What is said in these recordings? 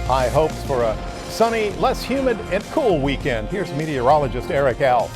High hopes for a sunny, less humid, and cool weekend. Here's meteorologist Eric Alf.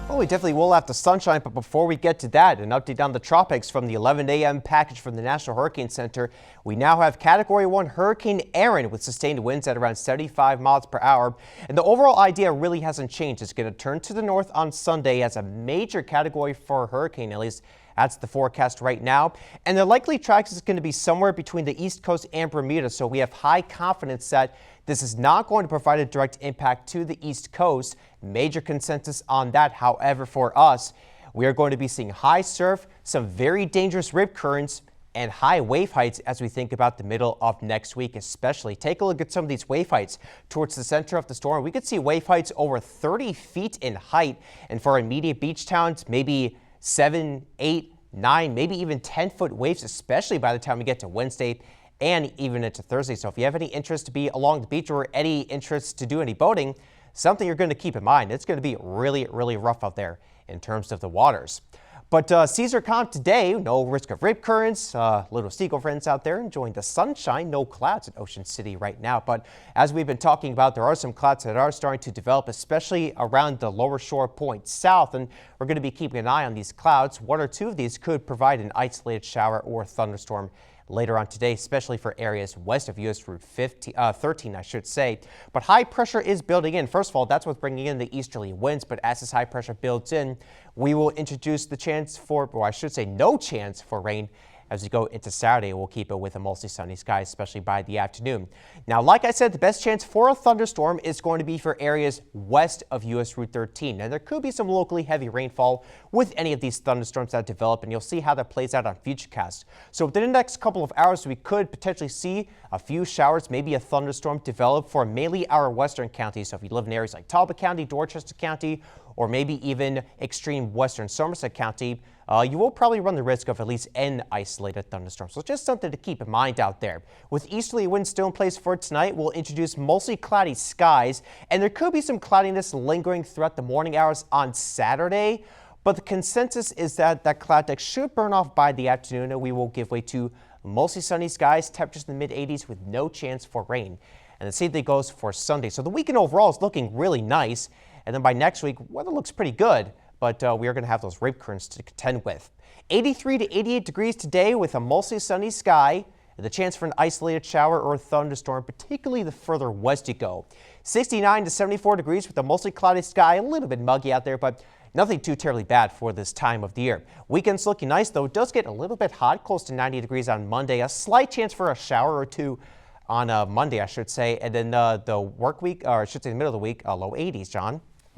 Well, we definitely will have the sunshine, but before we get to that, an update on the tropics from the 11 a.m. package from the National Hurricane Center. We now have Category 1 Hurricane Erin with sustained winds at around 75 miles per hour. And the overall idea really hasn't changed. It's going to turn to the north on Sunday as a major Category 4 hurricane, at least that's the forecast right now. And the likely track is going to be somewhere between the East Coast and Bermuda, so we have high confidence that this is not going to provide a direct impact to the East Coast. Major consensus on that. However, for us, we are going to be seeing high surf, some very dangerous rip currents, and high wave heights as we think about the middle of next week, especially. Take a look at some of these wave heights towards the center of the storm. We could see wave heights over 30 feet in height, and for immediate beach towns, maybe 7, 8, 9, maybe even 10-foot waves, especially by the time we get to Wednesday and even into Thursday. So if you have any interest to be along the beach or any interest to do any boating, something you're going to keep in mind. It's going to be really, really rough out there in terms of the waters. But seas are calm today. No risk of rip currents. Little seagull friends out there enjoying the sunshine. No clouds in Ocean City right now. But as we've been talking about, there are some clouds that are starting to develop, especially around the lower shore points south. And we're going to be keeping an eye on these clouds. One or two of these could provide an isolated shower or thunderstorm later on today, especially for areas west of U.S. Route 13, I should say. But high pressure is building in. First of all, that's what's bringing in the easterly winds. But as this high pressure builds in, we will introduce the chance for, or I should say no chance for rain as we go into Saturday. We'll keep it with a mostly sunny sky, especially by the afternoon. Now, like I said, the best chance for a thunderstorm is going to be for areas west of U.S. Route 13. Now, there could be some locally heavy rainfall with any of these thunderstorms that develop, and you'll see how that plays out on Futurecast. So within the next couple of hours, we could potentially see a few showers, maybe a thunderstorm develop for mainly our western counties. So if you live in areas like Talbot County, Dorchester County, or maybe even extreme western Somerset County, you will probably run the risk of at least an isolated thunderstorm. So just something to keep in mind out there. With easterly winds still in place for tonight, we'll introduce mostly cloudy skies, and there could be some cloudiness lingering throughout the morning hours on Saturday. But the consensus is that that cloud deck should burn off by the afternoon, and we will give way to mostly sunny skies, temperatures in the mid-80s with no chance for rain. And the same thing goes for Sunday. So the weekend overall is looking really nice. And then by next week, weather looks pretty good, but we are going to have those rip currents to contend with. 83 to 88 degrees today with a mostly sunny sky and the chance for an isolated shower or thunderstorm, particularly the further west you go. 69 to 74 degrees with a mostly cloudy sky, a little bit muggy out there, but nothing too terribly bad for this time of the year. Weekend's looking nice, though. It does get a little bit hot, close to 90 degrees on Monday. A slight chance for a shower or two on Monday, I should say. And then the work week, or I should say the middle of the week, low 80s, John.